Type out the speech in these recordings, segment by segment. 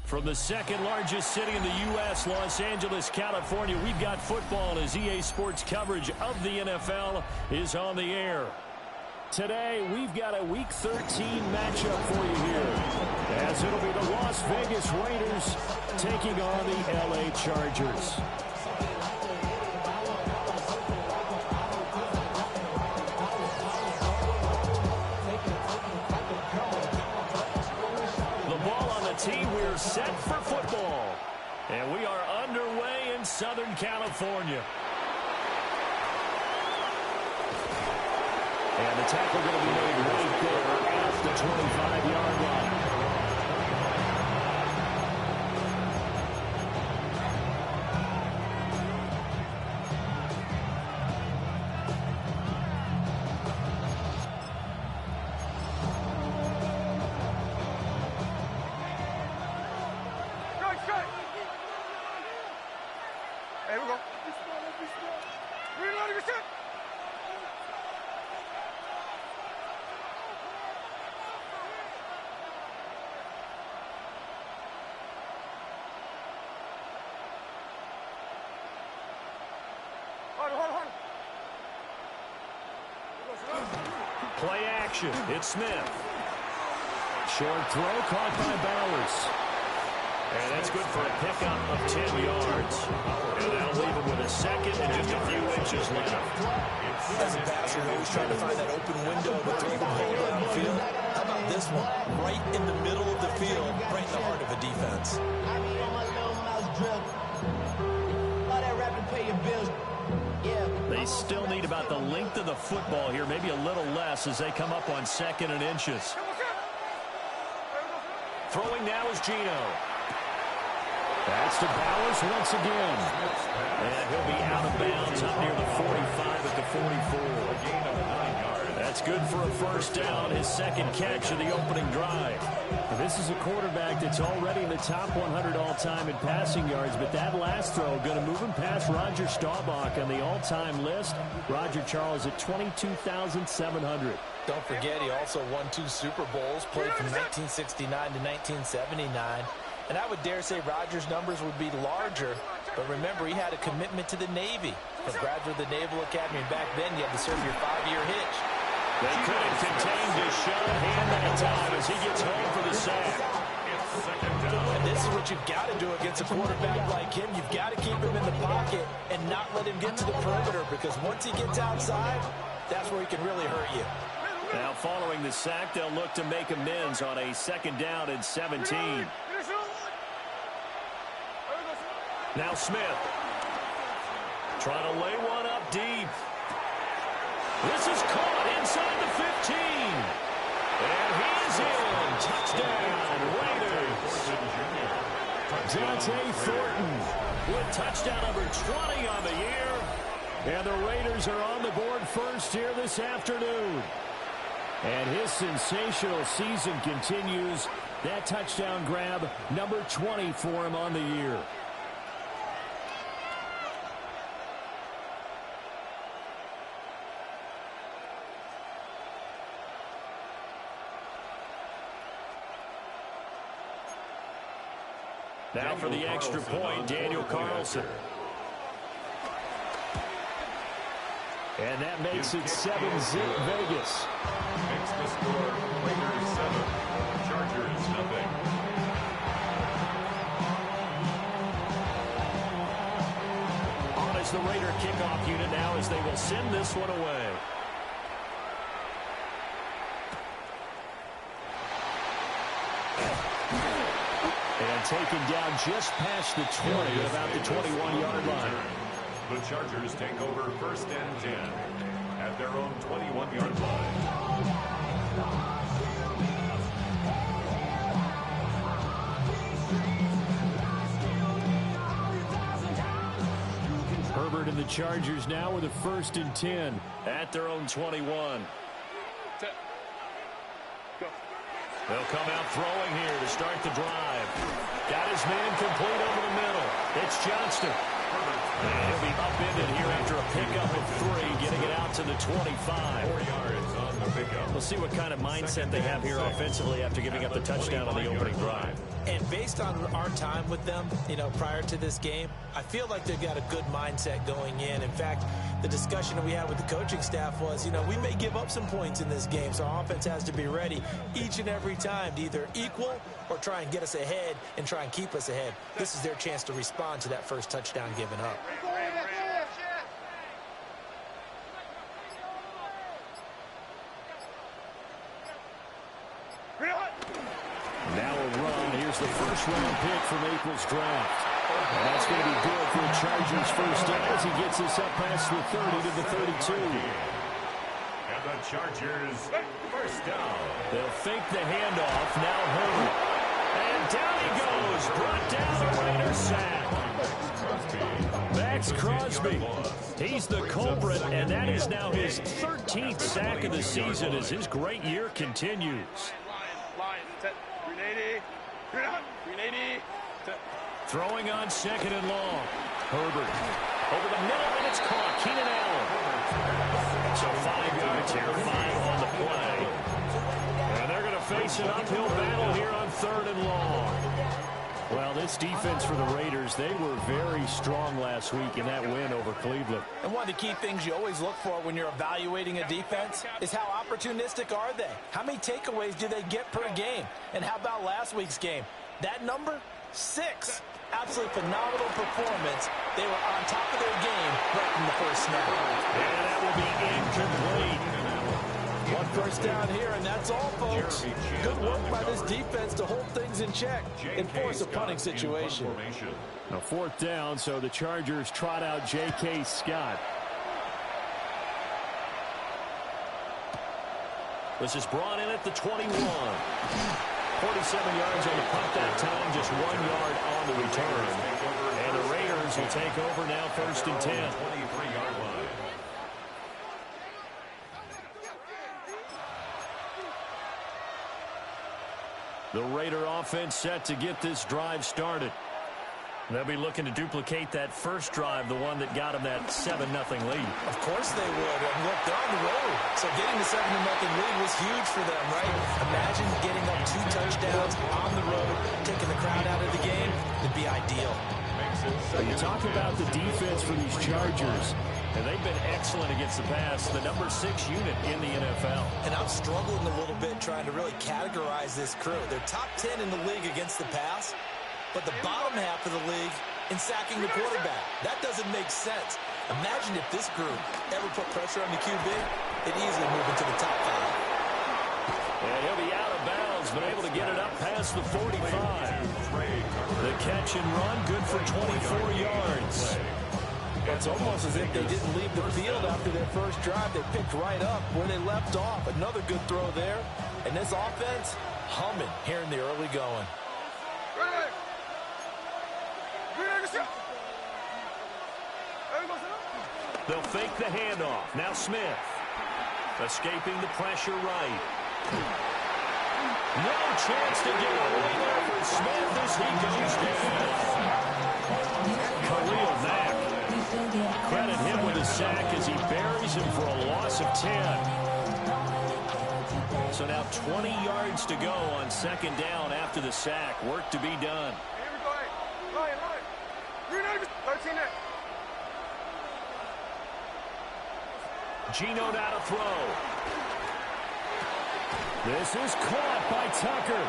From the second largest city in the U.S., Los Angeles, California, we've got football as EA Sports coverage of the NFL is on the air. Today, we've got a Week 13 matchup for you here, as it'll be the Las Vegas Raiders taking on the L.A. Chargers. Team, we're set for football, and we are underway in Southern California. And the tackle going to be made right there at the 25-yard line. Play action. It's Smith. Short throw caught by Bowers. And that's good for a pickup of 10 yards. And that'll leave him with a second and just a few inches left. As a passer, you're always trying to find that open window to throw the ball downfield. How about this one? Right in the middle of the field, right in the heart of a defense. I be on my little mouse drip. All that rap to pay your bills. They still need about the length of the football here, maybe a little less as they come up on second and inches. Throwing now is Gino. That's to Bowers once again. And he'll be out of bounds up near the 45 at the 44. That's good for a first down, his second catch of the opening drive. This is a quarterback that's already in the top 100 all-time in passing yards, but that last throw going to move him past Roger Staubach on the all-time list. Roger Charles at 22,700. Don't forget, he also won 2 Super Bowls, played from 1969 to 1979. And I would dare say Roger's numbers would be larger, but remember, he had a commitment to the Navy. A graduate of the Naval Academy, and back then you had to serve your 5-year hitch. They couldn't contain his shot hand that time as he gets home for the sack. And this is what you've got to do against a quarterback like him. You've got to keep him in the pocket and not let him get to the perimeter, because once he gets outside, that's where he can really hurt you. Now following the sack, they'll look to make amends on a second down and 17. Now Smith. Trying to lay one up deep. This is caught inside the 15. And he is in. Touchdown, Raiders. Dante Thornton with touchdown number 20 on the year. And the Raiders are on the board first here this afternoon. And his sensational season continues. That touchdown grab, number 20 for him on the year. Now for the extra point, Daniel Carlson. And that makes it 7-zip Vegas. Makes the score Raiders 7, Chargers nothing. On is the Raider kickoff unit now as they will send this one away. And taken down just past the 20, about the 21-yard line. The Chargers take over first and 10 at their own 21-yard line. Herbert and the Chargers now with a first and 10 at their own 21. They'll come out throwing here to start the drive. Got his man complete over the middle. It's Johnston. And he'll be upended here after a pickup of 3, getting it out to the 25. 4 yards on the pickup. We'll see what kind of mindset they have here offensively after giving up the touchdown on the opening drive. And based on our time with them, prior to this game, I feel like they've got a good mindset going in. In fact, the discussion that we had with the coaching staff was, we may give up some points in this game, so our offense has to be ready each and every time to either equal or try and get us ahead and try and keep us ahead. This is their chance to respond to that first touchdown given up. Now a run. Here's the first-round pick from April's draft. And that's going to be good for the Chargers' first down as he gets us up past the 30 to the 32. And the Chargers first down. They'll fake the handoff. Now Herbert. And down he goes. Brought down a Raider sack. Max Crosby. He's the culprit, and that is now his 13th sack of the season as his great year continues. Throwing on second and long. Herbert over the middle, and it's caught. Keenan Allen. So 5 yards here, 5 on the play. And they're going to face an uphill battle here on third and long. Well, this defense for the Raiders, they were very strong last week in that win over Cleveland. And one of the key things you always look for when you're evaluating a defense is how opportunistic are they? How many takeaways do they get per game? And how about last week's game? That number? 6. Absolutely phenomenal performance. They were on top of their game right from the first snap. And that will be incomplete. One first down here, and that's all, folks. Good work by this defense to hold things in check and force a punting situation. Now fourth down, so the Chargers trot out J.K. Scott. This is brought in at the 21. 47 yards on the punt that time, just 1 yard on the return. And the Raiders will take over now, first and 10. 23-yard line. The Raider offense set to get this drive started. They'll be looking to duplicate that first drive, the one that got them that 7-0 lead. Of course they would. And look, they're on the road. So getting the 7-0 lead was huge for them, right? Imagine getting up 2 touchdowns on the road, taking the crowd out of the game. It'd be ideal. You talk about the defense for these Chargers, and they've been excellent against the pass, the number 6 unit in the NFL. And I'm struggling a little bit trying to really categorize this crew. They're top 10 in the league against the pass, but the bottom half of the league in sacking the quarterback. That doesn't make sense. Imagine if this group ever put pressure on the QB, they'd easily move into the top 5. And he'll be out of bounds, but able to get it up past the 45. The catch and run, good for 24 yards. It's almost as if they didn't leave the field after their first drive. They picked right up where they left off. Another good throw there. And this offense, humming here in the early going. They'll fake the handoff. Now Smith. Escaping the pressure right. No chance to get away there for Smith as he goes down. Khalil Mack. Credit him with a sack as he buries him for a loss of 10. So now 20 yards to go on second down after the sack. Work to be done. Geno now to throw. This is caught by Tucker.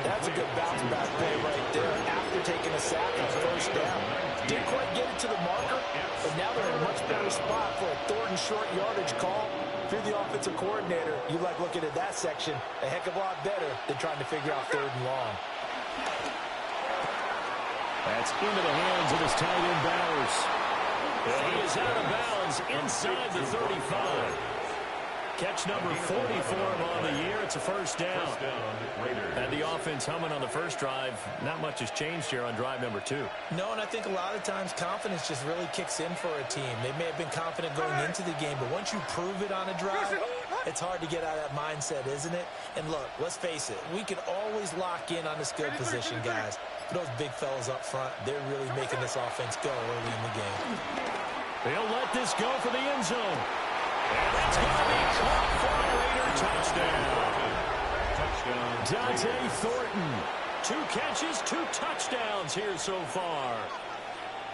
That's a good bounce back play right there after taking a sack on first down. Didn't quite get it to the marker, but now they're in a much better spot for a third and short yardage call. If you're the offensive coordinator, you like looking at that section a heck of a lot better than trying to figure out third and long. That's into the hands of his tight end Bowers. And he is out of bounds inside the 35. Catch number 40 for him on the year. It's a first down. And the offense humming on the first drive. Not much has changed here on drive number 2. No, and I think a lot of times confidence just really kicks in for a team. They may have been confident going into the game, but once you prove it on a drive, It's hard to get out of that mindset, isn't it? And look, let's face it, we can always lock in on the skill position, guys. But those big fellas up front, they're really making this offense go early in the game. They'll let this go for the end zone. And that's going to be caught for a Raider touchdown. Dante Thornton. 2 catches, 2 touchdowns here so far.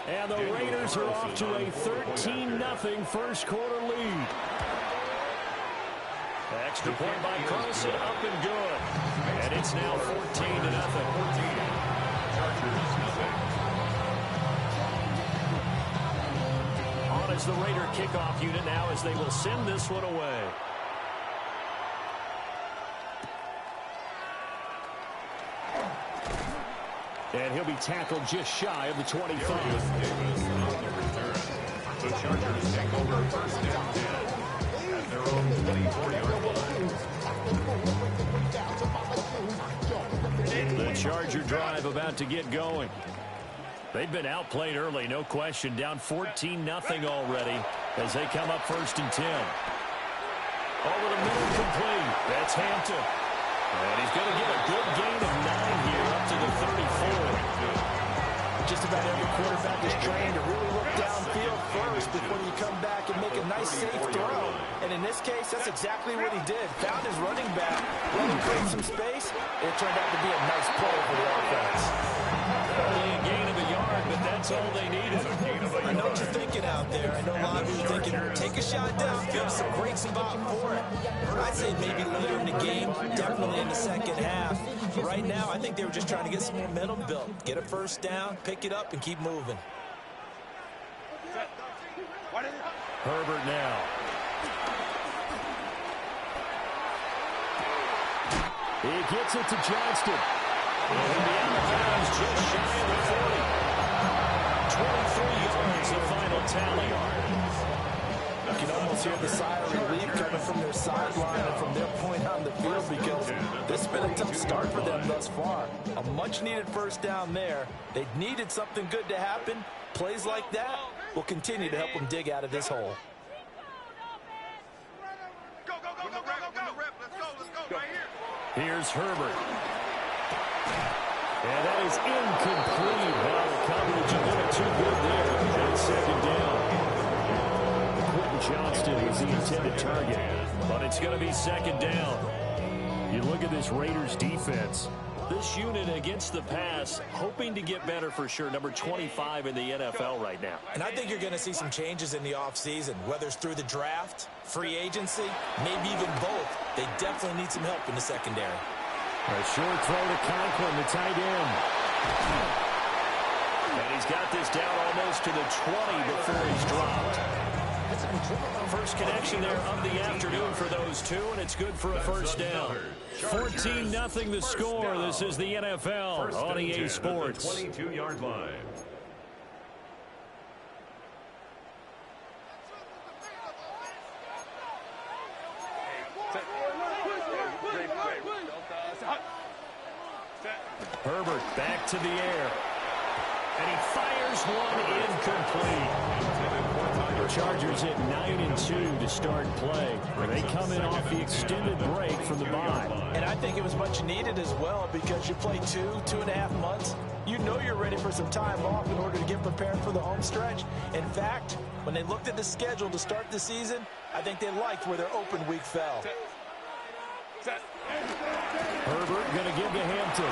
And the Raiders are off to a 13-0 first quarter lead. Extra point by Carlson, up and good. And it's now 14-0. On is the Raider kickoff unit now as they will send this one away. And he'll be tackled just shy of the 25. The Chargers take over first down 10 at their own 24-yard line. The Charger drive about to get going. They've been outplayed early, no question. Down 14-0 already as they come up first and 10. Over the middle, complete. That's Hampton. And he's going to get a good gain of 9 here up to the 34. Just about every quarterback is trained to really look downfield first before you come back and make a nice, safe throw. And in this case, that's exactly what he did. Found his running back, let him create some space, and it turned out to be a nice play for the offense. Only a gain of a yard, but that's all they needed. I know what you're thinking out there. I know a lot of you are thinking, take a shot downfield. It's a great spot for it. I'd say maybe later in the game, definitely in the second half. But right now, I think they were just trying to get some momentum built. Get a first down, pick it up, and keep moving. Herbert now. He gets it to Johnston. And he'll be out of bounds just shy of the 40. 23 yards, the final tally. You can almost hear the sigh of relief coming from their sideline and from their point on the field because this has been a tough start for them thus far. A much-needed first down there. They needed something good to happen. Plays like that will continue to help them dig out of this hole. Here's Herbert. And that is incomplete. Well, the coverage a little too good there. That's second down. Quentin Johnston is the intended target, but it's going to be second down. You look at this Raiders defense. This unit against the pass, hoping to get better for sure. Number 25 in the NFL right now. And I think you're going to see some changes in the offseason, whether it's through the draft, free agency, maybe even both. They definitely need some help in the secondary. A short throw to Conklin, the tight end. And he's got this down almost to the 20 before he's dropped. First connection there of the afternoon for those two, and it's good for a first down. 14-0 the score. This is the NFL on EA Sports. 22-yard line. Herbert back to the air. And he fires one incomplete. Chargers at 9-2 to start play. They come in off the extended break from the bye. And I think it was much needed as well because you play 2.5 months. You know you're ready for some time off in order to get prepared for the home stretch. In fact, when they looked at the schedule to start the season, I think they liked where their open week fell. Herbert going to give to Hampton.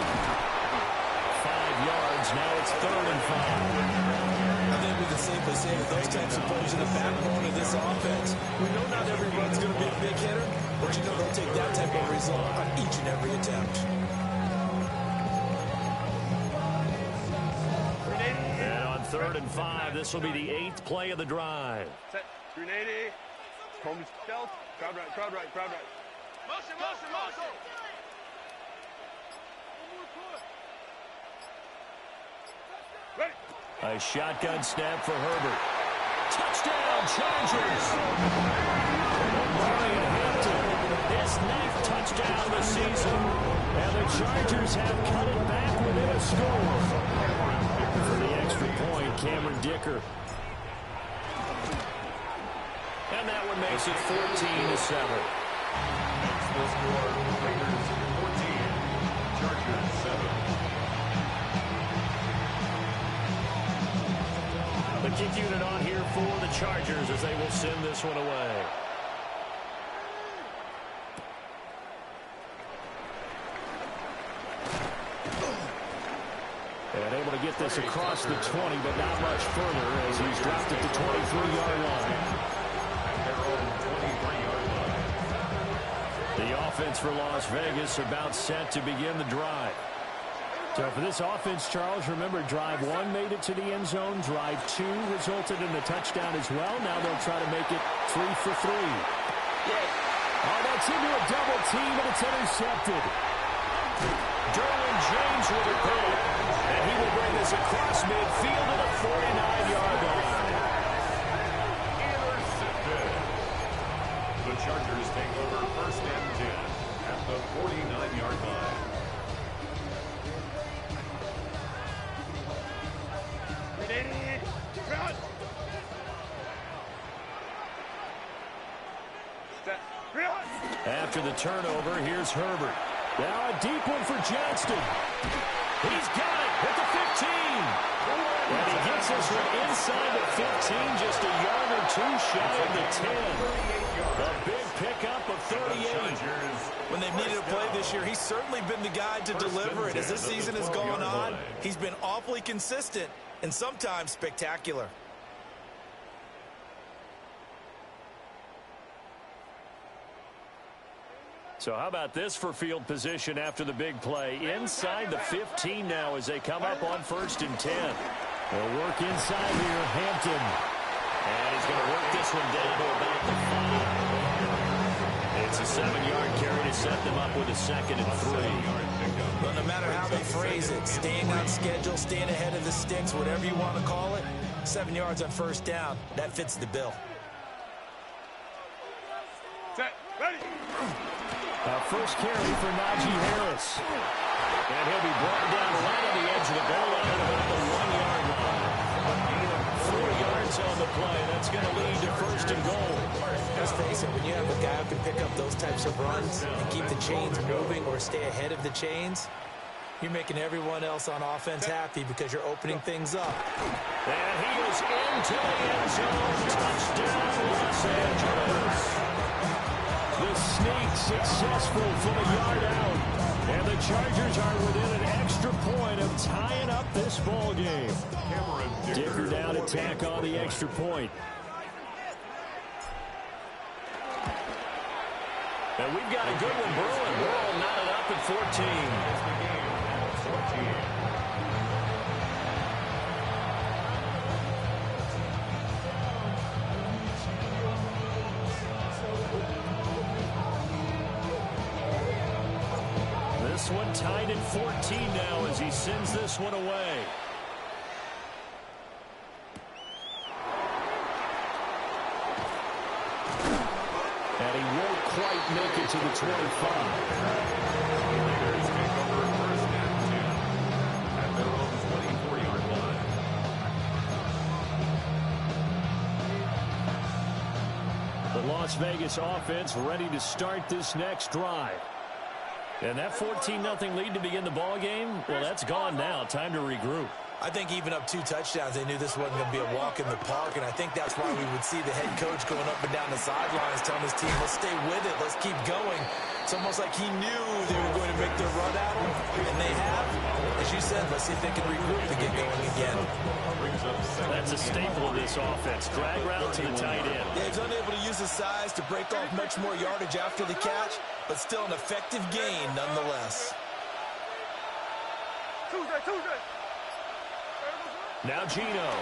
5 yards. Now it's 3rd and 5. I think we can safely say that those types of players are the backbone of this offense. We know not every run's going to be a big hitter, but you know they'll take that type of result on each and every attempt. And on 3rd and 5, this will be the 8th play of the drive. Set. Screen 80. Home stealth. Crowd right, crowd right, crowd right. Motion, motion, motion. Ready. A shotgun snap for Herbert. Touchdown, Chargers! Brian Hampton, his 9th touchdown this season. And the Chargers have cut it back within a score. For the extra point, Cameron Dicker. And that one makes it 14-7. That's the score. Raiders 14, Chargers 7. The kick unit on here for the Chargers as they will send this one away. And able to get this across the 20, but not much further as he's dropped at the 23-yard line. At their own 23-yard line. The offense for Las Vegas about set to begin the drive. So for this offense, Charles, remember, drive 1 made it to the end zone. Drive 2 resulted in a touchdown as well. Now they'll try to make it 3 for 3. Oh, that's into a double team, and it's intercepted. Derwin James with a pick. And he will bring this across midfield to the 49-yard line. Intercepted. The Chargers take over first and 10 at the 49-yard line. Run. Run. After the turnover, here's Herbert. Now a deep one for Johnston. He's got it at the 15. And he gets this one inside the 15, just a yard or two shy of the 10. A big pickup of 38. When they've needed a play this year, he's certainly been the guy to deliver it. As this season has gone on, he's been awfully consistent and sometimes spectacular. So how about this for field position after the big play? Inside the 15 now as they come up on first and 10. They'll work inside here, Hampton. And he's going to work this one down to about the 5. It's a 7-yard carry to set them up with a second and 3. Well, no matter how they phrase it, staying on schedule, staying ahead of the sticks, whatever you want to call it, 7 yards on first down, that fits the bill. Set. Ready. First carry for Najee Harris. And he'll be brought down right on the edge of the goal line at about the 1-yard line. 4 yards on the play. That's going to lead to first and goal. Let's face it, when you have a guy who can pick up those types of runs and keep the chains moving or stay ahead of the chains, you're making everyone else on offense happy because you're opening things up. And he is into the end zone. Touchdown, Los Angeles. The sneak successful from a yard out. And the Chargers are within an extra point of tying up this ball game. Dicker down to tack on the extra point. And we've got a good one brewing. We're all knotted up at 14. This one tied at 14 now as he sends this one away. And he won't quite make it to the 25. Raiders take over first and 10 at their own 24-yard line. The Las Vegas offense ready to start this next drive. And that 14-0 lead to begin the ball game, well, that's gone now. Time to regroup. I think even up 2 touchdowns, they knew this wasn't going to be a walk in the park, and I think that's why we would see the head coach going up and down the sidelines telling his team, let's stay with it, let's keep going. It's almost like he knew they were going to make their run at him, and they have. As you said, let's see if they can regroup and get going again. That's a staple of this offense. Drag route to the tight end. Yeah, he's unable to use his size to break off much more yardage after the catch, but still an effective gain nonetheless. Tuesday. Now Gino.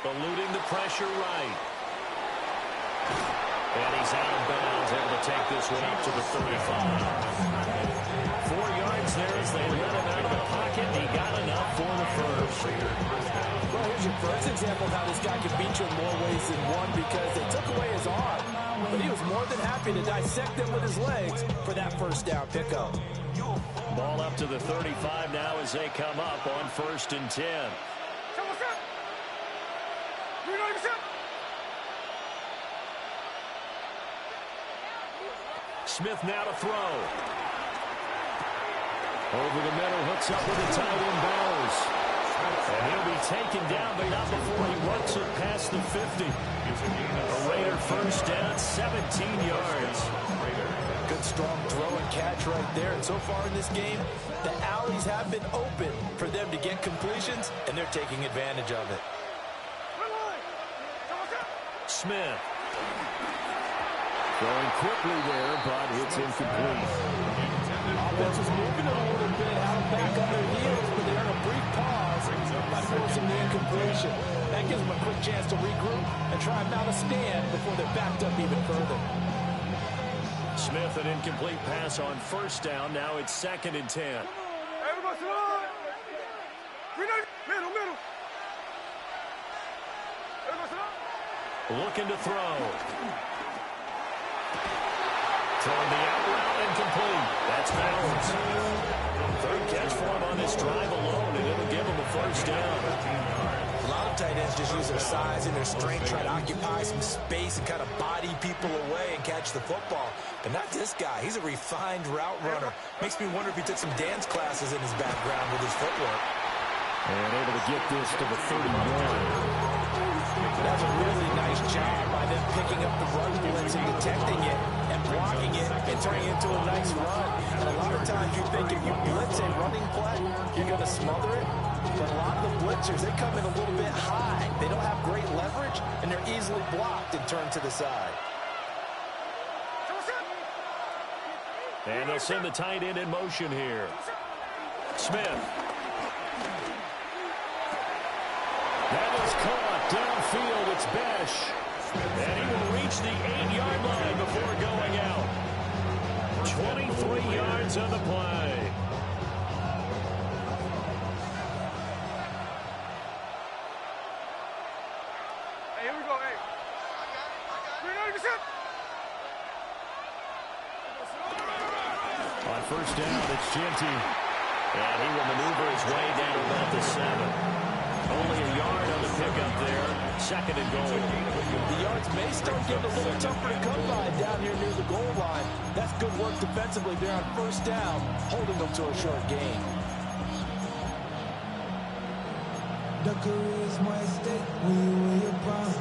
Eluding the pressure right. And he's out of bounds, able to take this one up to the 35. 4 yards there as they let him out of the pocket. He got enough for the first. Well, here's your first example of how this guy can beat you in more ways than one because they took away his arm. But he was more than happy to dissect them with his legs for that first down pickup. Ball up to the 35 now as they come up on first and 10. Smith now to throw. Over the middle, hooks up with the tight end Bowers. And he'll be taken down, but not before he works it past the 50. A Raider first down, 17 yards. Good strong throw and catch right there. And so far in this game, the alleys have been open for them to get completions, and they're taking advantage of it. Smith. Going quickly there, but it's incomplete. Offense was moving a little bit out back on their heels, but they earn a brief pause by forcing the incompletion. That gives them a quick chance to regroup and try and mount a stand before they're backed up even further. Smith, an incomplete pass on first down. Now it's 2nd and 10. Looking to throw. Throwing the out route incomplete. That's Bowers. Third catch for him on this drive alone, and it'll give him a first down. A lot of tight ends just use their size and their strength, try to occupy some space and kind of body people away and catch the football. But not this guy. He's a refined route runner. Makes me wonder if he took some dance classes in his background with his footwork. And able to get this to the 31. That's a really nice job by them picking up the run blitz and detecting it and blocking it and turning it into a nice run. And a lot of times you think if you blitz a running play, you're going to smother it. But a lot of the blitzers, they come in a little bit high. They don't have great leverage, and they're easily blocked and turned to the side. And they'll send the tight end in motion here. Smith. That is caught downfield. It's Besh. And he will reach the 8-yard line before going out. 23 yards on the play. Hey, here we go, hey. 390%. On first down, it's Genty. And he will maneuver his way down about the 7. Only a yard on the pickup there. 2nd and goal. The yards may start getting a little tougher to come by down here near the goal line. That's good work defensively there on first down, holding them to a short gain. The career is more at stake when you win your prime.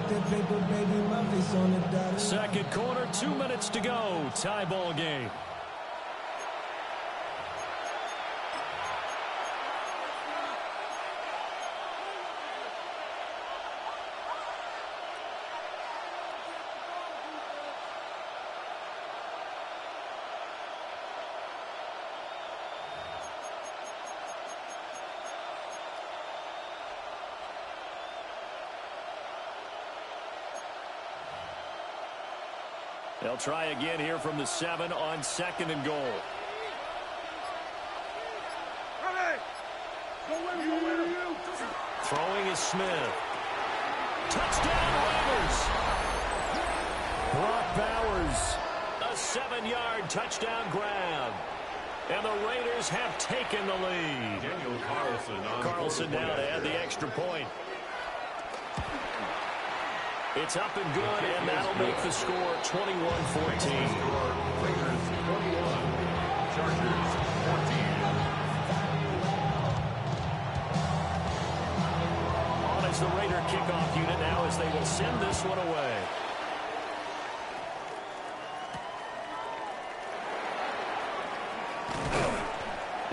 That paper, baby, my face on the dot. Second quarter, 2 minutes to go. Tie ball game. They'll try again here from the 7 on 2nd and goal. Throwing is Smith. Touchdown Raiders! Brock Bowers, a 7-yard touchdown grab. And the Raiders have taken the lead. Daniel Carlson now to add the extra point. It's up and good, and that'll make the score 21-14. Raiders 21, Chargers 14. On as the Raider kickoff unit now as they will send this one away.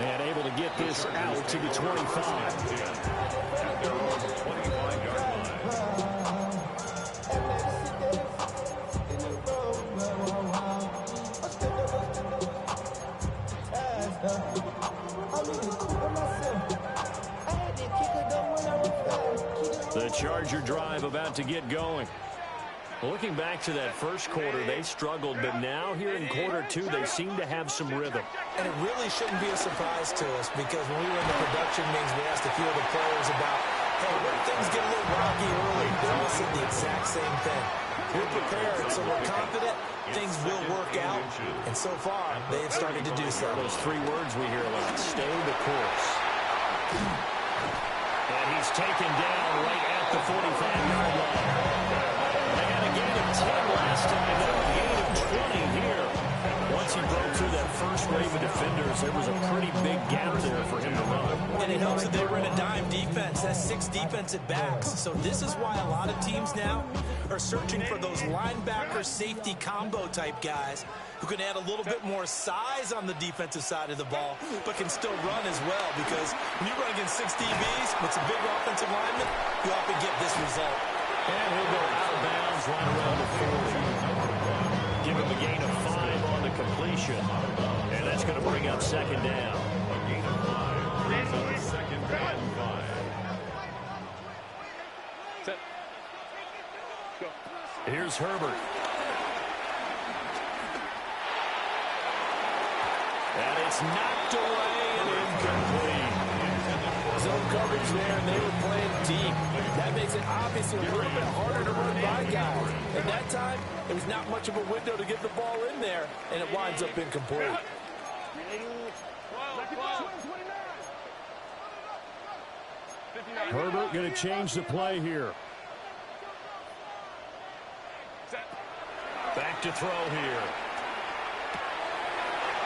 And able to get this out to the 25. At their own 25-yard line. The Charger drive about to get going. Looking back to that first quarter, they struggled, but now here in quarter 2, they seem to have some rhythm. And it really shouldn't be a surprise to us because when we were in the production meetings, we asked a few of the players about, hey, when things get a little rocky early, they all said the exact same thing. We're prepared, so we're confident things will work out. And so far, they've started to do so. Those 3 words we hear a lot, stay the course. And he's taken down right at the 45-yard line. They had a gain of 10 last time, now a gain of 20 here. once he broke through that first wave of defenders, there was a pretty big gap there for him to run. And it helps that they were in a dime defense. That's 6 defensive backs. So this is why a lot of teams now are searching for those linebacker safety combo type guys who can add a little bit more size on the defensive side of the ball, but can still run as well, because when you run against 6 DBs with some big offensive linemen, you often get this result. And he'll go out of bounds right around the 40. Give him a gain of 5 on the completion. And that's going to bring up second down. A gain of 5 brings up second and 5. Set. Go. Here's Herbert. And it's knocked away and incomplete. Zone coverage there, and they were playing deep. That makes it obviously a little bit harder to run by guys. At that time, there was not much of a window to get the ball in there, and it winds up incomplete. Herbert going to change the play here. Back to throw here.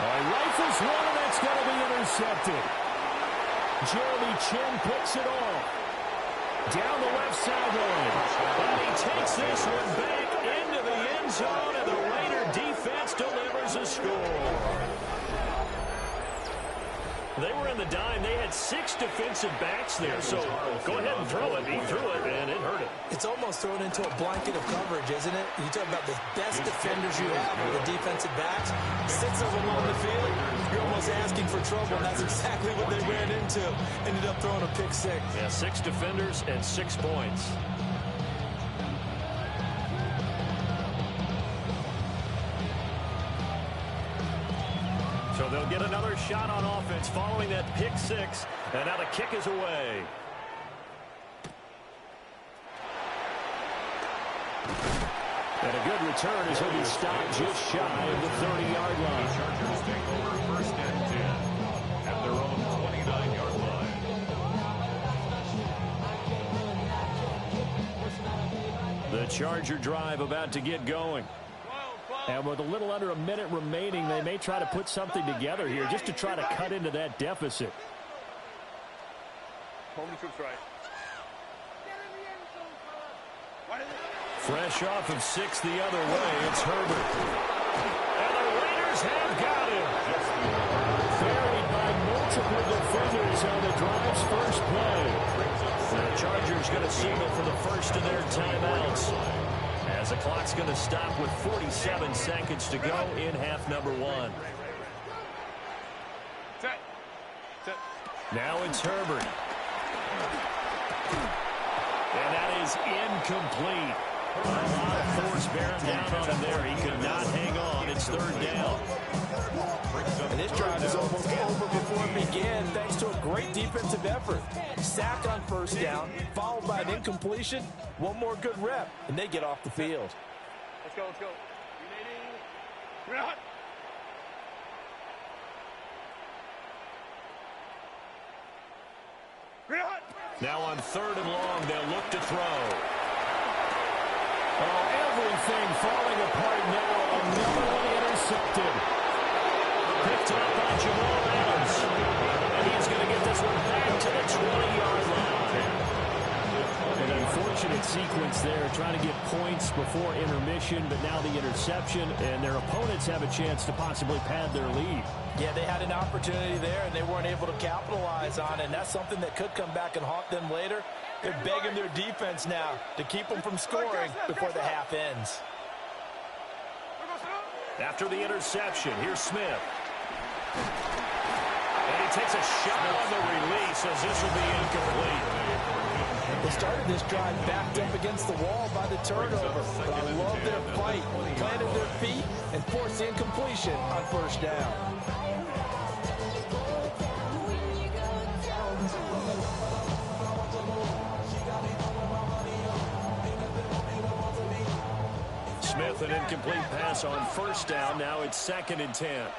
Rifles one, and that's going to be intercepted. Jeremy Chin picks it off. Down the left sideline. And he takes this one back into the end zone, and the Raider defense delivers a score. They were in the dime. They had 6 defensive backs there, so go ahead and throw it. He threw it, and it hurt him. It's almost thrown into a blanket of coverage, isn't it? You talk about the best defenders you have with the defensive backs. 6 of them on the field, you're almost asking for trouble, and that's exactly what they ran into. Ended up throwing a pick 6. Yeah, 6 defenders and 6 points. So they'll get another shot on offense following that pick 6, and now the kick is away. And a good return as he'll be stopped just shy of the 30-yard line. The Chargers take over first and 10 at their own 29-yard line. The Charger drive about to get going. And with a little under a minute remaining, they may try to put something together here just to try to cut into that deficit. Home troops right. Fresh off of 6 the other way, it's Herbert. And the Raiders have got him. Buried by multiple defenders on the drive's first play. The Chargers going to signal for the first of their timeouts, as the clock's going to stop with 47 seconds to go in half number 1. Set. Set. Now it's Herbert. And that is incomplete. A lot of force bearing down on him there. He could not hang on. It's 3rd down. And this drive is almost over before it began, thanks to a great defensive effort. Sack on first down, followed by an incompletion. One more good rep, and they get off the field. Let's go, let's go. We're hot. We're hot. Now on 3rd and long, they'll look to throw. Oh, everything falling apart now. Another one intercepted. Picked up by Jamal Adams. And he's going to get this one back to the 20-yard line. An unfortunate sequence there, trying to get points before intermission, but now the interception, and their opponents have a chance to possibly pad their lead. Yeah, they had an opportunity there, and they weren't able to capitalize on it, and that's something that could come back and haunt them later. They're begging their defense now to keep them from scoring before the half ends. After the interception, here's Smith. And he takes a shot on the release as this will be incomplete. They started this drive backed up against the wall by the turnover, but I love their fight, planted their feet, and forced the incompletion on first down. Smith, an incomplete pass on first down. Now it's 2nd and 10.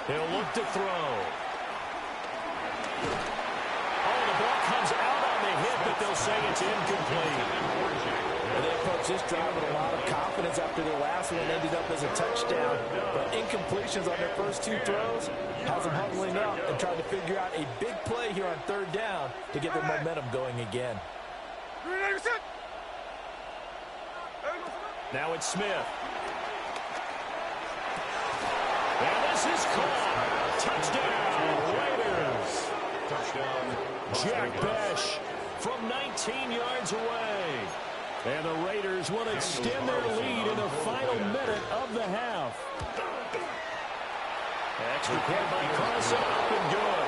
He'll look to throw. Oh, the ball comes out on the hit, but they'll say it's incomplete. And they approached this drive with a lot of confidence after their last one ended up as a touchdown. But incompletions on their first two throws has them huddling up and trying to figure out a big play here on third down to get their momentum going again. Now it's Smith. And this is caught. Touchdown, Raiders. Touchdown. Jack Besh from 19 yards away. And the Raiders will extend their lead in the final minute of the half. Extra point by Carson, up and good.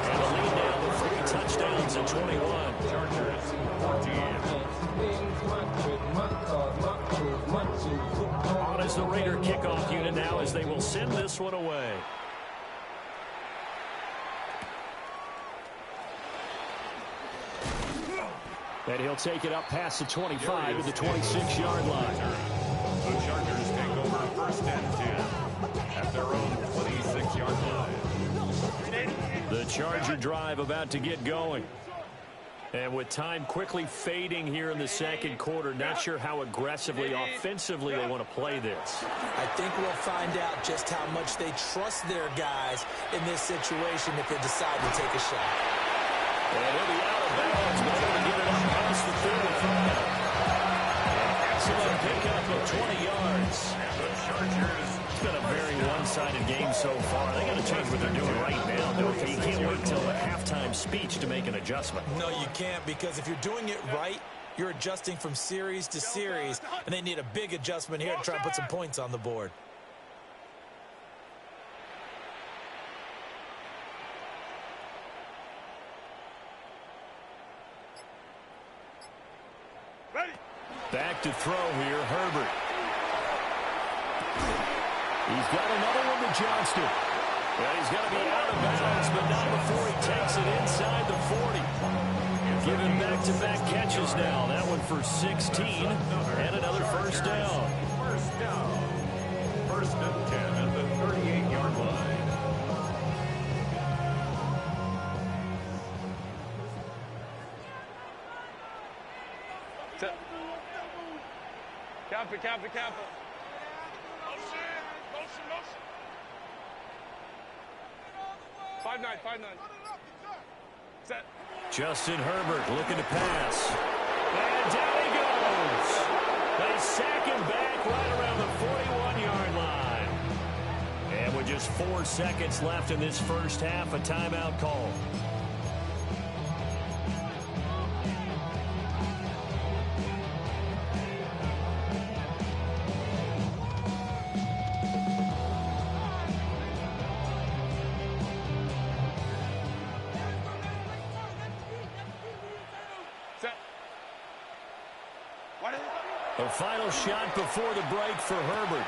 And the lead now to 3 touchdowns at 21. Chargers 14. On is the Raider kickoff unit now as they will send this one away. And he'll take it up past the 25 to the 26-yard line. The Chargers take over first and 10 at their own 26-yard line. The Charger drive about to get going. And with time quickly fading here in the second quarter, not sure how aggressively, offensively they want to play this. I think we'll find out just how much they trust their guys in this situation if they decide to take a shot. And he'll be out of bounds, but able to get it up past the 35. Excellent pickup of 20 yards. The Chargers. It's been a very one-sided game so far. They got to change what they're doing right now, don't they? You can't wait until the halftime speech to make an adjustment. No, you can't, because if you're doing it right, you're adjusting from series to series, and they need a big adjustment here to try and put some points on the board. Back to throw here, Herbert. He's got another one to Johnston. And he's got to be out of bounds, but not before he takes it inside the 40. Giving back-to-back catches now. That one for 16 and another first down. First down. First and 10 at the 38-yard line. Count it. Motion. 5-9. Set. Justin Herbert looking to pass. And down he goes. They sack him back right around the 41-yard line. And with just 4 seconds left in this first half, a timeout call. A final shot before the break for Herbert.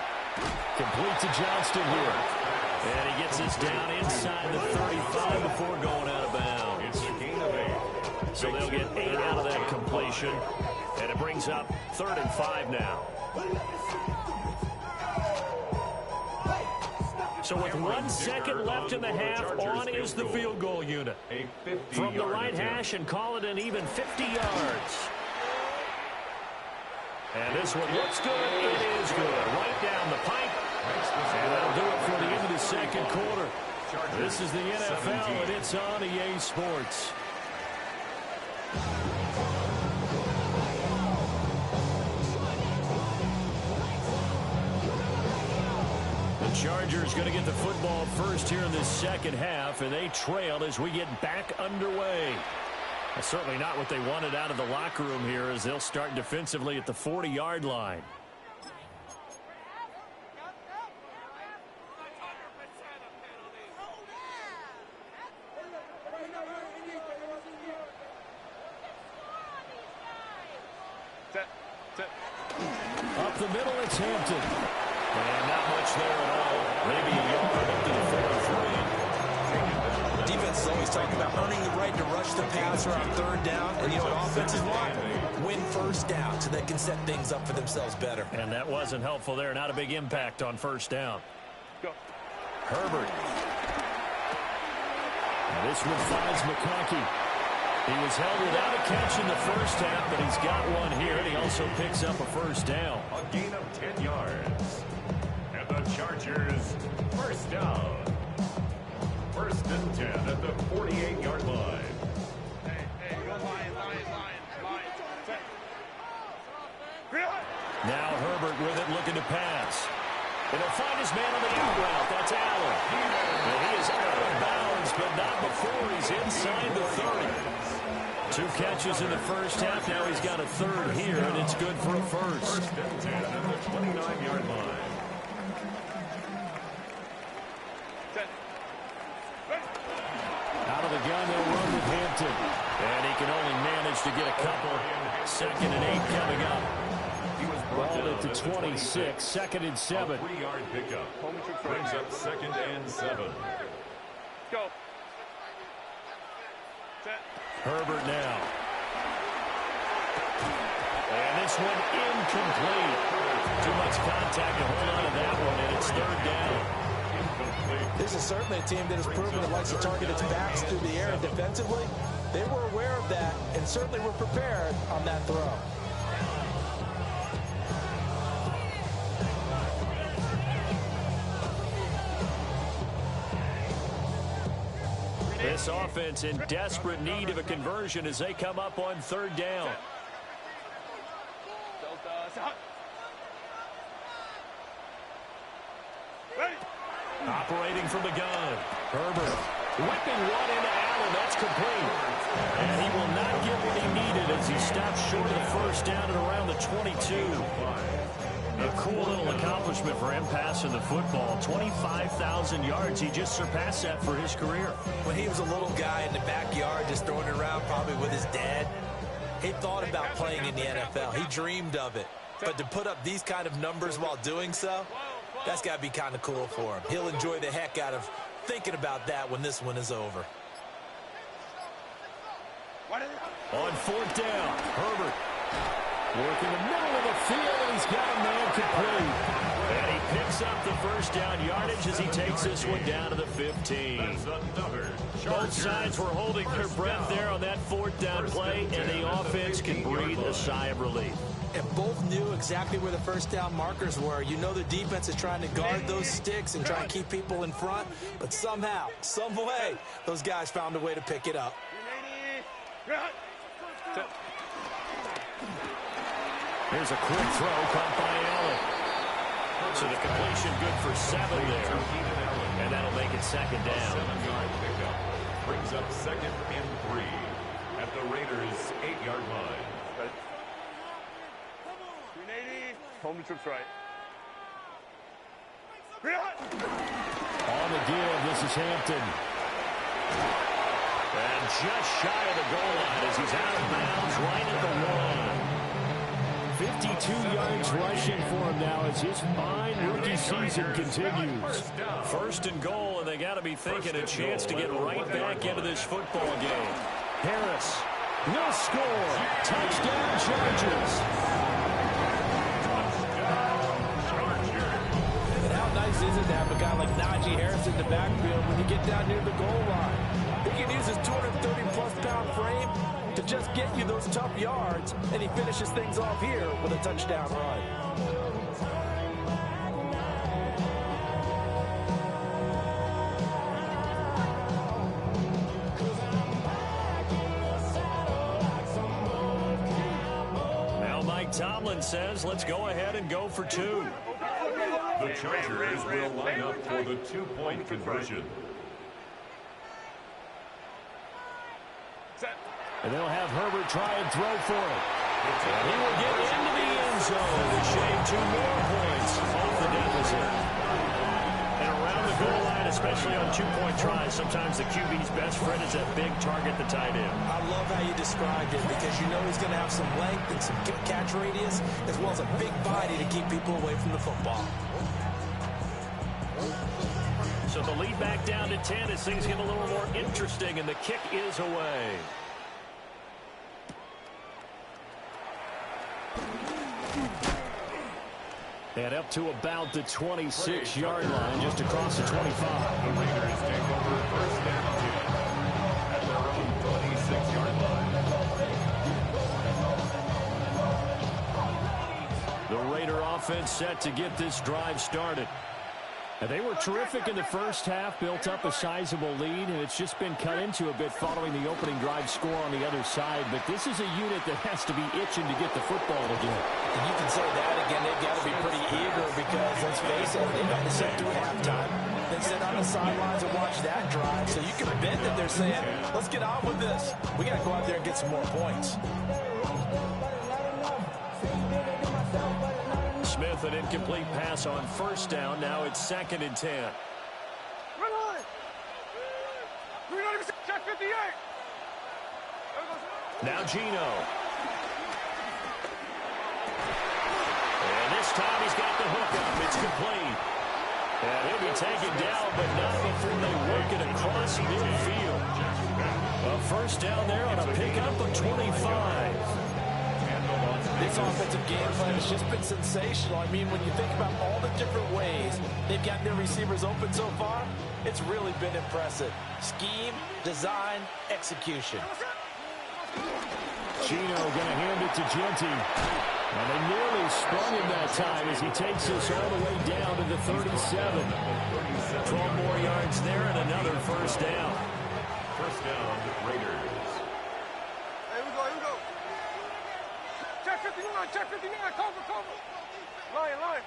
Complete to Johnston here. And he gets this down inside the 35 before going out of bounds. It's a gain of 8. So they'll get 8 out of that completion. And it brings up 3rd and 5 now. So with 1 second left in the half, on is the field goal unit. From the right hash and call it an even 50 yards. And this one looks good. It is good. Right down the pipe. And that'll do it for the end of the second quarter. This is the NFL, and it's on EA Sports. The Chargers going to get the football first here in this second half, and they trail as we get back underway. Certainly not what they wanted out of the locker room here as they'll start defensively at the 40-yard line. Up the middle, it's Hampton. And not much there at all. Maybe a yard up to the 43. Defense is always talking about earning the right to rush the passer on third down. And you know what offenses want? Win first down so they can set things up for themselves better. And that wasn't helpful there. Not a big impact on first down. Go. Herbert. And this one finds McConkey. He was held without a catch in the first half, but he's got one here, and he also picks up a first down. A gain of 10 yards. And the Chargers, first down. First and 10 at the 48-yard line. Hey, go line. Set. Now Herbert with it, looking to pass. And he'll find his man on the out route. That's Allen. And he is out of bounds, but not before he's inside the 30. 2 catches in the first half. Now he's got a third here, and it's good for a first. First and 10 at the 29-yard line. Set. Out of the gun, they'll run with Hampton. And he can only manage to get a couple. 2nd and 8 coming up. Ball at the 26, 2nd and 7. 3-yard pickup. Brings up 2nd and 7. Go. Set. Herbert now. And this one incomplete. Too much contact to hold on to that one, and it's 3rd down. This is certainly a team that has proven it likes to target its backs through the air, and defensively, they were aware of that and certainly were prepared on that throw. This offense in desperate need of a conversion as they come up on 3rd down. Operating from the gun. Herbert whipping one into Allen. That's complete. And he will not get what he needed as he stops short of the first down at around the 22. A cool little accomplishment for him passing the football. 25,000 yards. He just surpassed that for his career. When he was a little guy in the backyard just throwing it around probably with his dad, he thought about playing in the NFL. He dreamed of it. But to put up these kind of numbers while doing so, that's got to be kind of cool for him. He'll enjoy the heck out of thinking about that when this one is over. On 4th down, Herbert working the middle of the field, and he's got a man complete. And he picks up the first down yardage as he takes this one down to the 15. Both sides were holding their breath there on that 4th down play, and the offense can breathe a sigh of relief. And both knew exactly where the first down markers were. You know the defense is trying to guard those sticks and try and keep people in front, but somehow, some way, those guys found a way to pick it up. Here's a quick throw caught by Allen. So the completion good for 7 there. And that'll make it 2nd down. 7-yard pickup. Brings up 2nd and 3 at the Raiders' 8-yard line. Home to troops right. On the give, this is Hampton. And just shy of the goal line as he's out of bounds right at the 1. 52 yards rushing for him now as his fine rookie season continues. 1st and goal, and they got to be thinking a chance to get right back into this football game. Harris will score. Touchdown, Chargers. Nice is it to have a guy like Najee Harris in the backfield when you get down near the goal line. He can use his 230-plus pound frame to just get you those tough yards, and he finishes things off here with a touchdown run. Now Mike Tomlin says, let's go ahead and go for 2. The Chargers will line up for the 2-point conversion. And they'll have Herbert try and throw for it. He will get into the end zone to shave 2 more points off the deficit. And around the goal line, especially on 2-point tries, sometimes the QB's best friend is that big target, the tight end. I love how you described it because you know he's going to have some length and some catch radius as well as a big body to keep people away from the football. So the lead back down to 10 as things get a little more interesting, and the kick is away. And up to about the 26-yard line, just across the 25. The Raiders take over 1st and 10 at their own 26-yard line. The Raider offense set to get this drive started. And they were terrific in the first half, built up a sizable lead, and it's just been cut into a bit following the opening drive score on the other side. But this is a unit that has to be itching to get the football again. And you can say that again. They've got to be pretty eager because, let's face it, they've got to sit through halftime, then sit on the sidelines and watch that drive. So you can bet that they're saying, let's get on with this. We got to go out there and get some more points. Smith, an incomplete pass on first down. Now it's 2nd and 10. Now Gino. And this time he's got the hook up. It's complete. And he'll be taken down, but not before they work it across midfield. A first down there on a pickup of 25. This offensive game plan has just been sensational. I mean, when you think about all the different ways they've gotten their receivers open so far, it's really been impressive. Scheme, design, execution. Gino going to hand it to Genty. And they nearly sprung him that time as he takes us all the way down to the 37. 12 more yards there and another first down. First down, Raiders. Check 59, cover. Line.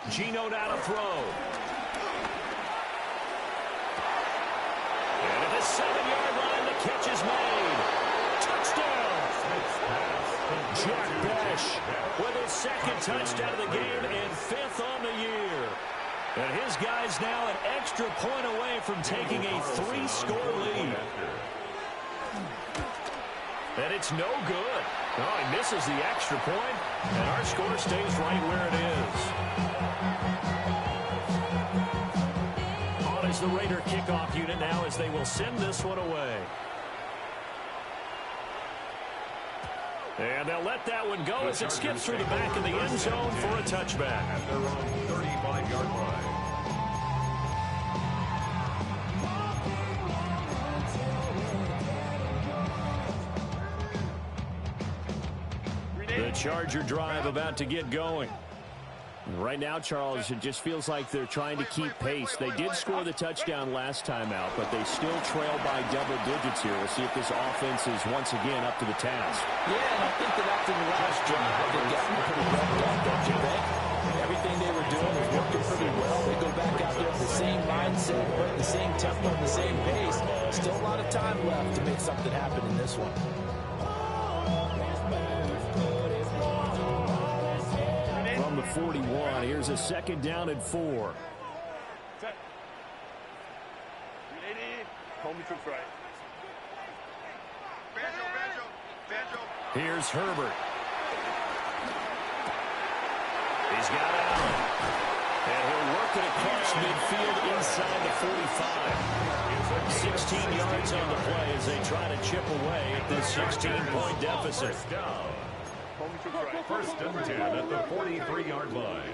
Gino now to throw. And at the 7-yard line, the catch is made. Touchdown! Jack Bash with his 2nd touchdown of the game and 5th on the year. And his guys now an extra point away from taking a 3-score lead. And it's no good. Oh, he misses the extra point, and our score stays right where it is. On is the Raider kickoff unit now as they will send this one away. And they'll let that one go as it skips through the back of the end zone for a touchback. At their own 35-yard line. The Charger drive about to get going. Right now, Charles, it just feels like they're trying to keep pace. They did score the touchdown last time out, but they still trail by double digits here. We'll see if this offense is once again up to the task. Yeah, and I think that after the last drive, they've gotten pretty well done, don't you think? Everything they were doing was working pretty well. They go back out there with the same mindset, the same tempo, and the same pace. Still a lot of time left to make something happen in this one. From the 41, here's a 2nd down and 4. Set. 380. Home troops right. Banjo. Here's Herbert. He's got Allen. And he'll work it across midfield inside the 45. 16 yards on the play as they try to chip away at this 16-point deficit. First down. First and 10 at the 43-yard line.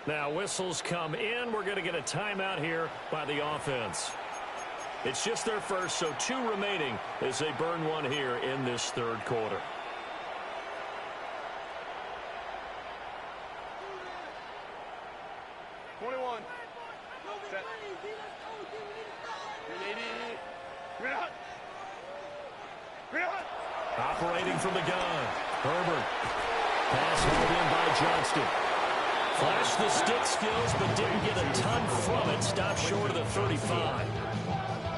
Now whistles come in. We're going to get a timeout here by the offense. It's just their first, so 2 remaining as they burn one here in this 3rd quarter. Set. 380. Operating from the gun. Herbert. Pass hauled in by Johnston. Flashed the stick skills, but didn't get a ton from it. Stopped short of the 35.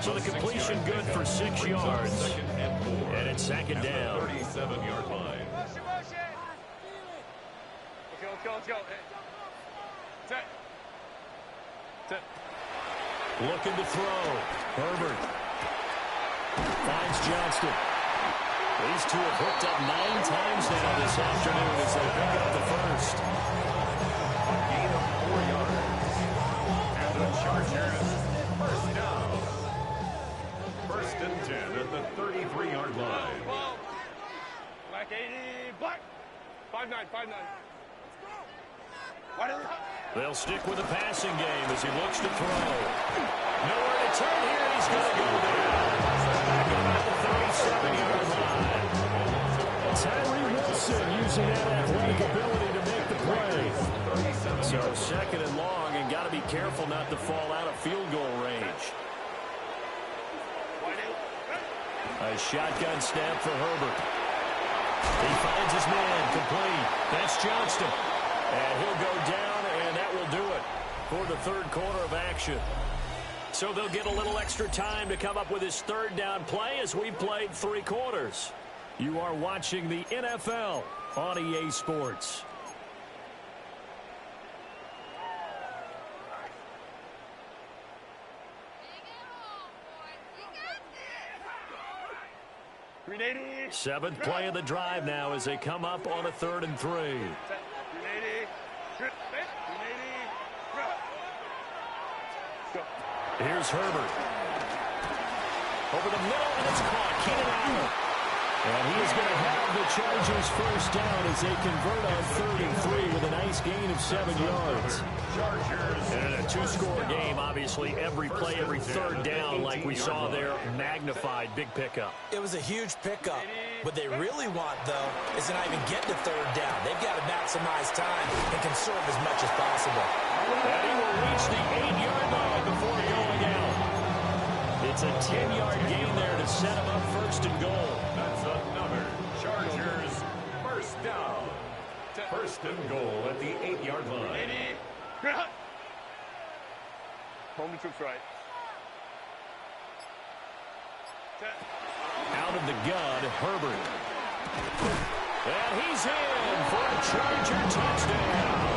So the completion good for 6 yards. And it's 2nd down. 37-yard line. Let's go. Set. Looking to throw. Herbert. Finds Johnston. These two have hooked up 9 times now this afternoon as they pick up the first. A gain of 4 yards. And a Chargers, first down. First and 10 at the 33-yard line. Black 80, black. 5'9", 5'9". They'll stick with the passing game as he looks to throw. Nowhere to turn here. He's going to go down. Back about the 37-yard line. Tyree Wilson using that athletic ability to make the play. So second and long, and got to be careful not to fall out of field goal range. A shotgun snap for Herbert. He finds his man, complete. That's Johnston. And he'll go down, and that will do it for the third quarter of action. So they'll get a little extra time to come up with his third down play as we played 3 quarters. You are watching the NFL on EA Sports. Seventh play of the drive now as they come up on a 3rd and 3. Here's Herbert. Over the middle, and it's caught. Keenan Allen. And he is going to have the Chargers first down as they convert on 3rd and 3 with a nice gain of 7 yards. And a 2-score game, obviously, every play, every third down, like we saw there, magnified, big pickup. It was a huge pickup. What they really want, though, is to not even get to 3rd down. They've got to maximize time and conserve as much as possible. And he will reach the 8-yard line before going out. It's a 10-yard gain there to set him up 1st and goal. That's another Chargers first down. 1st and goal at the 8-yard line. Home to troops right. Out of the gun, Herbert. And he's in for a Charger touchdown.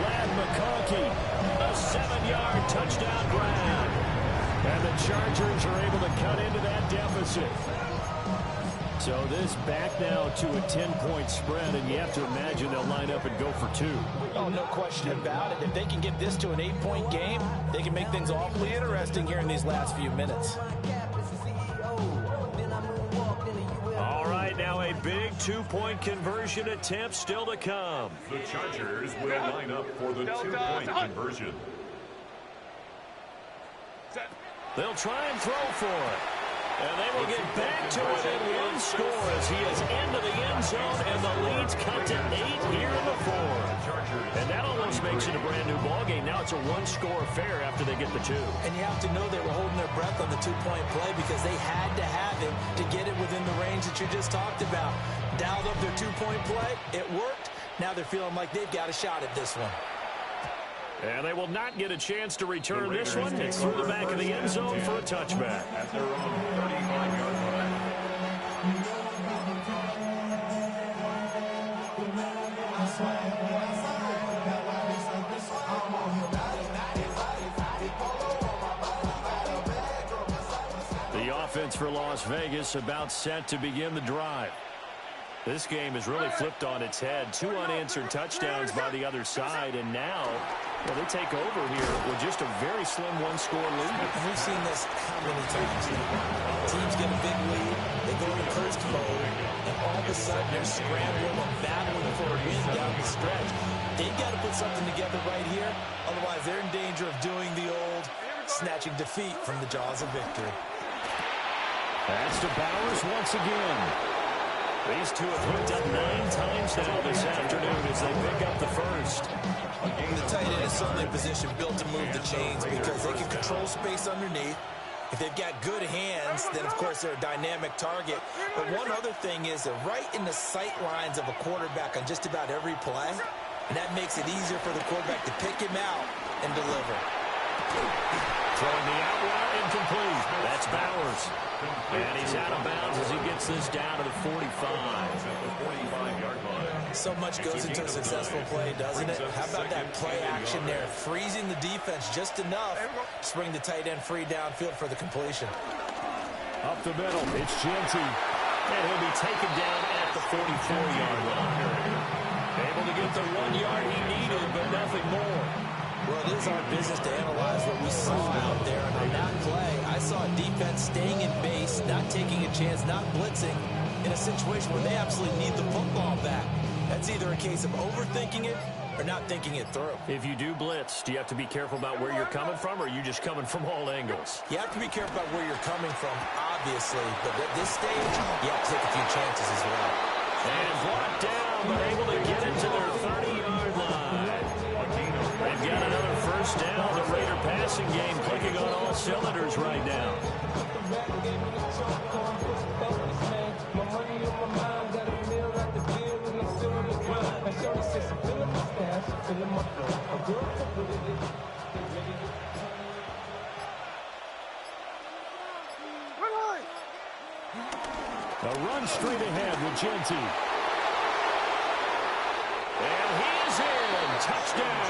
Lad McConkey, a 7-yard touchdown grab. And the Chargers are able to cut into that deficit. So this back now to a 10-point spread, and you have to imagine they'll line up and go for 2. Oh, no question about it. If they can get this to an 8-point game, they can make things awfully interesting here in these last few minutes. All right, now a big 2-point conversion attempt still to come. The Chargers will line up for the 2-point conversion. They'll try and throw for it. And they will get back to it in one score as he is into the end zone, and the lead's cut to 8 here in the 4th. And that almost makes it a brand-new ballgame. Now it's a 1-score affair after they get the 2. And you have to know they were holding their breath on the 2-point play because they had to have it to get it within the range that you just talked about. Dialed up their 2-point play. It worked. Now they're feeling like they've got a shot at this one. And they will not get a chance to return this one. It's through the back of the end zone for a touchback. At their own 35-yard line. The offense for Las Vegas about set to begin the drive. This game has really flipped on its head. 2 unanswered touchdowns by the other side, and now they take over here with just a very slim 1-score lead. And we've seen this how many times now. Teams get a big lead, they go into cursed mode, and all of a sudden they're scrambling and battling for a win down the stretch. They've got to put something together right here, otherwise they're in danger of doing the old snatching defeat from the jaws of victory. That's to Bowers once again. These two have hooked up 9 times now this afternoon as they pick up the first. The tight end is certainly a position built to move the chains because they can control space underneath. If they've got good hands, then, of course, they're a dynamic target. But one other thing is they're right in the sight lines of a quarterback on just about every play, and that makes it easier for the quarterback to pick him out and deliver. Throwing the out route incomplete. That's Bowers. And he's out of bounds as he gets this down to the 45. So much goes into a successful play, doesn't it? How about that play action there? Freezing the defense just enough to bring the tight end free downfield for the completion. Up the middle, it's Genty. And he'll be taken down at the 44-yard line. Able to get the 1 yard he needed, but nothing more. Well, it is our business to analyze what we saw out there. And on that play, I saw a defense staying in base, not taking a chance, not blitzing in a situation where they absolutely need the football back. That's either a case of overthinking it or not thinking it through. If you do blitz, do you have to be careful about where you're coming from, or are you just coming from all angles? You have to be careful about where you're coming from, obviously. But at this stage, you have to take a few chances as well. And brought down, but able to get it to their 30-yard line. They've got another first down. The Raider passing game clicking on all cylinders right now. A run straight ahead with Genty. And he's in. Touchdown,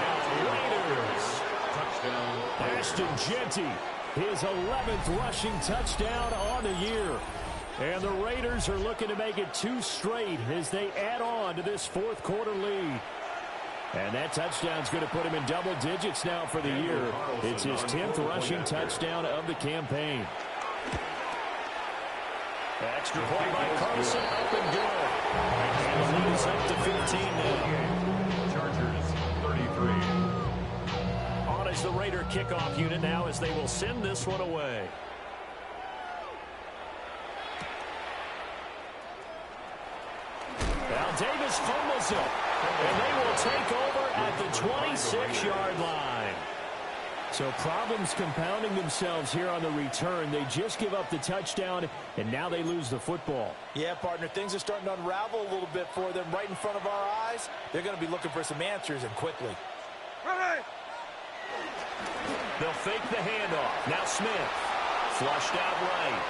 Raiders. Touchdown. Ashton Genty, his 11th rushing touchdown on the year. And the Raiders are looking to make it 2 straight as they add on to this fourth quarter lead. And that touchdown's going to put him in double digits now for the year. It's his 10th rushing touchdown of the campaign. Extra point by Carlson, up and good. And the lead is up to 15 now. Chargers, 33. On is the Raider kickoff unit now as they will send this one away. Now Davis fumbles it. And they will take over at the 26-yard line. So problems compounding themselves here on the return. They just give up the touchdown, and now they lose the football. Yeah, partner, things are starting to unravel a little bit for them right in front of our eyes. They're going to be looking for some answers, and quickly. They'll fake the handoff. Now Smith. Flushed out right.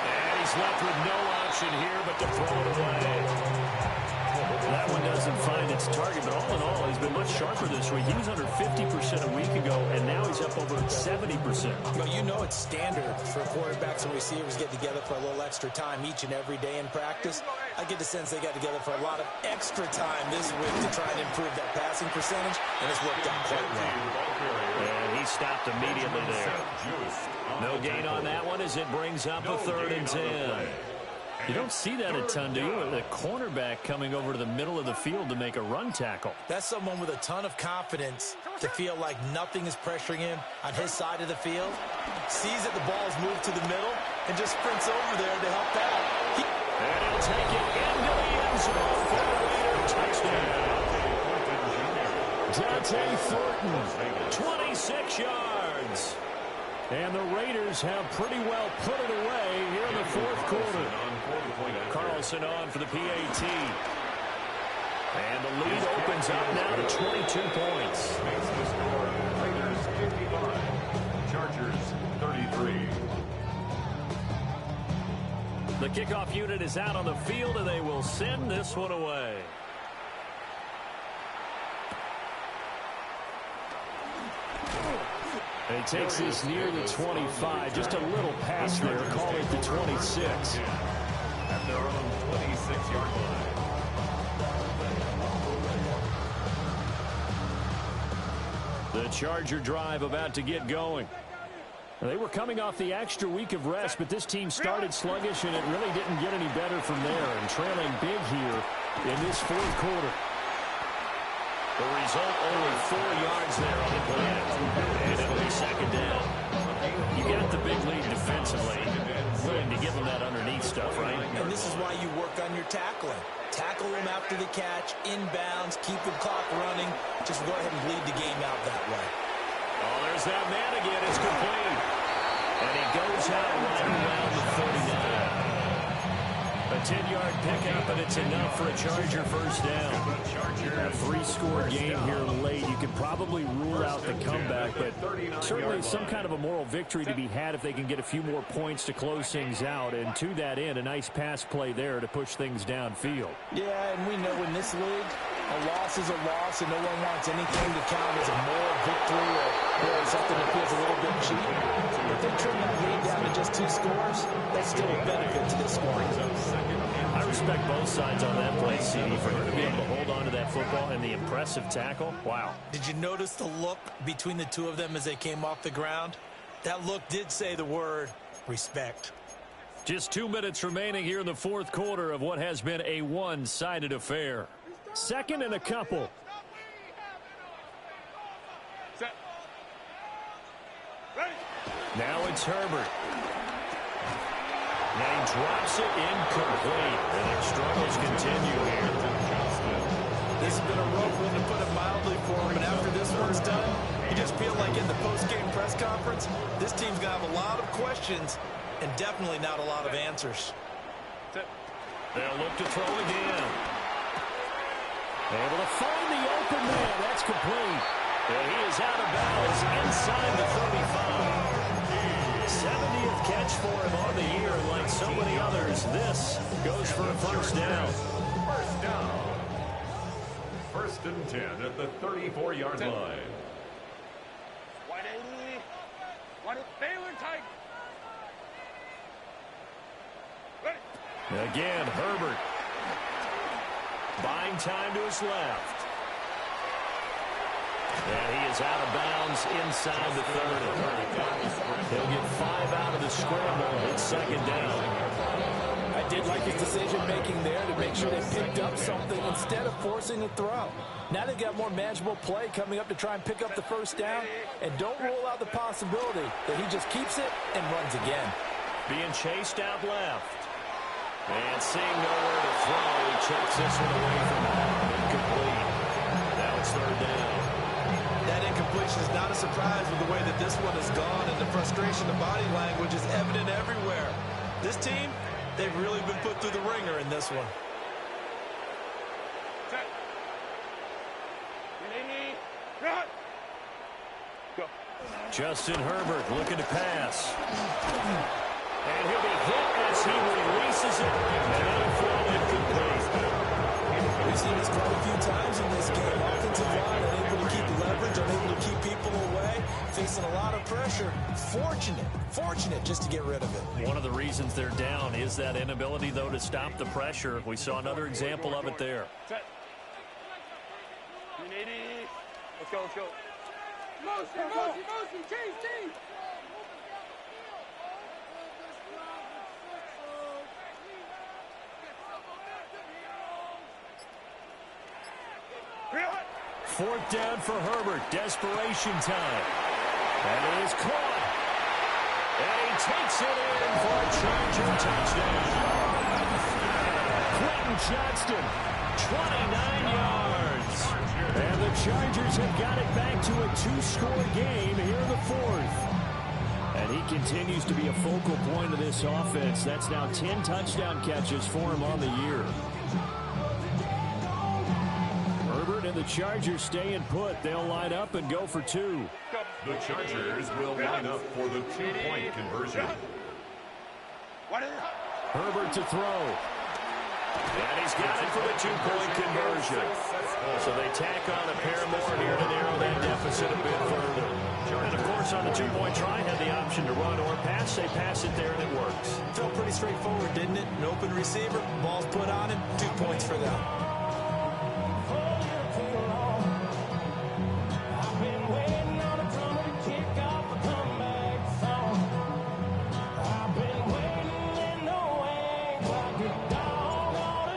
And he's left with no option here but to throw it away. That one doesn't find its target, but all in all, he's been much sharper this week. He was under 50% a week ago, and now he's up over 70%. Well, you know it's standard for quarterbacks and receivers get together for a little extra time each and every day in practice. I get the sense they got together for a lot of extra time this week to try and improve that passing percentage, and it's worked out quite well. And he stopped immediately there. No gain on that one as it brings up a 3rd and 10. You don't see that a ton, do you? The cornerback coming over to the middle of the field to make a run tackle. That's someone with a ton of confidence to feel like nothing is pressuring him on his side of the field. Sees that the ball's moved to the middle and just sprints over there to help out. And he'll take it into the end zone for the Raider touchdown. Dante Thornton, 26 yards. And the Raiders have pretty well put it away here in the fourth quarter. Carlson on for the PAT. And the lead opens up now to 22 points. Raiders 55. Chargers 33. The kickoff unit is out on the field, and they will send this one away. And he takes this near the 25. Just a little pass there. Call it the 26. At their own 26-yard line. The Charger drive about to get going. They were coming off the extra week of rest, but this team started sluggish, and it really didn't get any better from there. And trailing big here in this fourth quarter. The result, only 4 yards there on the play. And it'll be 2nd down. You got the big lead defensively. Willing to give them that underneath stuff, right? And this is why you work on your tackling. Tackle them after the catch, inbounds, keep the clock running. Just go ahead and bleed the game out that way. Oh, there's that man again. It's complete. And he goes out right around the 49. A 10-yard pickup, and it's enough for a Charger first down. A 3-score game here late. You could probably rule out the comeback, but certainly some kind of a moral victory to be had if they can get a few more points to close things out. And to that end, a nice pass play there to push things downfield. Yeah, and we know in this league, a loss is a loss, and no one wants anything to count as a moral victory or something that feels a little bit cheap. If they trim that lead down to just 2 scores, that's still a benefit to this scoring. I respect both sides on that play, CD. For her to be able to hold on to that football and the impressive tackle, wow. Did you notice the look between the two of them as they came off the ground? That look did say the word respect. Just 2 minutes remaining here in the fourth quarter of what has been a one-sided affair. Second and a couple. Set. Ready. Now it's Herbert. Now he drops it incomplete. And struggles continue here. This has been a rough one, to put it mildly, for him. And after this one's done, you just feel like in the post-game press conference, this team's going to have a lot of questions and definitely not a lot of answers. They'll look to throw again. Able to find the open man. That's complete. And he is out of bounds inside the 35. 70th catch for him on the year. Like so many others, this goes for a first down. First down. First and 10 at the 34-yard line. Again, Herbert. Buying time to his left. And he is out of bounds inside the 30. He'll get 5 out of the scramble. It's second down. I did like his decision-making there to make sure they picked up something instead of forcing a throw. Now they've got more manageable play coming up to try and pick up the first down, and don't rule out the possibility that he just keeps it and runs again. Being chased out left. And seeing nowhere to throw, he checks this one away from him. Incomplete. Now it's third down. That incompletion is not a surprise with the way that this one has gone, and the frustration, the body language is evident everywhere. This team, they've really been put through the ringer in this one. Justin Herbert looking to pass. And he'll be hit as he releases it. And it'll fall incomplete. We've seen this quite a few times in this game. Offensive line unable to keep leverage, unable to keep people away, facing a lot of pressure. Fortunate just to get rid of it. One of the reasons they're down is that inability, though, to stop the pressure. We saw another example of it there. Let's go, let's go. Motion, change. Fourth down for Herbert. Desperation time. And it is caught. And he takes it in for a Charger touchdown. Quentin Johnston, 29 yards. And the Chargers have got it back to a 2-score game here in the fourth. And he continues to be a focal point of this offense. That's now 10 touchdown catches for him on the year. Herbert and the Chargers staying put. They'll line up and go for 2. The Chargers will line up for the 2-point conversion. Herbert to throw. And he's got it for the 2-point conversion. So they tack on a pair more here to narrow that deficit a bit further. And, of course, on the 2-point try, had the option to run or pass. They pass it there, and it works. Felt pretty straightforward, didn't it? An open receiver, ball's put on him, 2 points for them.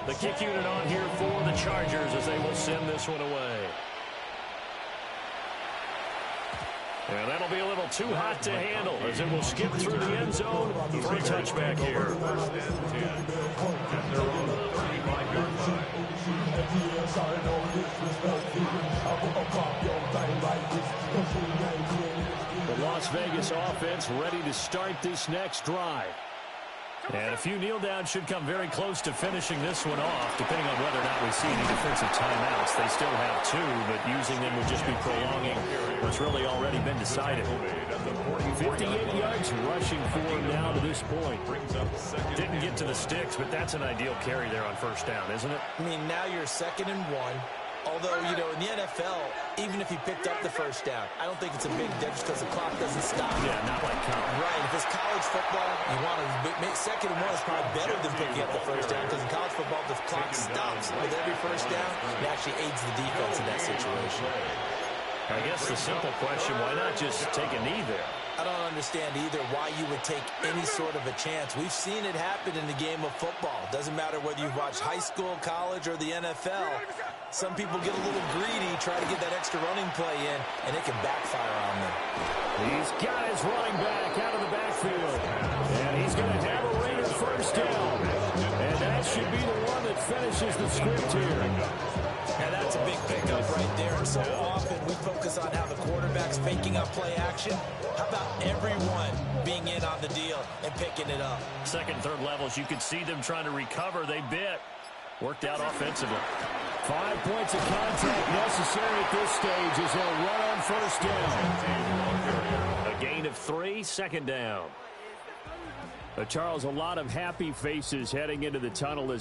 The kick unit on here for the Chargers as they will send this one away. And that'll be a little too hot to handle as it will skip through the end zone for a touchback here. First and 10 at their own 35-yard line. The Las Vegas offense ready to start this next drive. And a few kneel downs should come very close to finishing this one off, depending on whether or not we see any defensive timeouts. They still have 2, but using them would just be prolonging what's really already been decided. 58 yards rushing for him now to this point. Didn't get to the sticks, but that's an ideal carry there on first down, isn't it? I mean, now you're 2nd and 1. Although, you know, in the NFL, even if he picked up the first down, I don't think it's a big difference because the clock doesn't stop. Yeah, not like college. Right. If it's college football, you want to second and one is probably better than picking up the first down because in college football, the clock stops with every first down. It actually aids the defense in that situation. I guess the simple question, why not just take a knee there? I don't understand either why you would take any sort of a chance. We've seen it happen in the game of football. Doesn't matter whether you've watched high school, college, or the NFL. Some people get a little greedy, try to get that extra running play in, and it can backfire on them. He's got his running back out of the backfield. And he's going to have a Raider first down. And that should be the one that finishes the script here. Now that's a big pickup right there. And so often we focus on how the quarterback's faking up play action. How about everyone being in on the deal and picking it up? Second, third levels, you could see them trying to recover. They bit. Worked out offensively. 5 points of contact necessary at this stage as they'll run on first down. A gain of 3, second down. Charles, a lot of happy faces heading into the tunnel as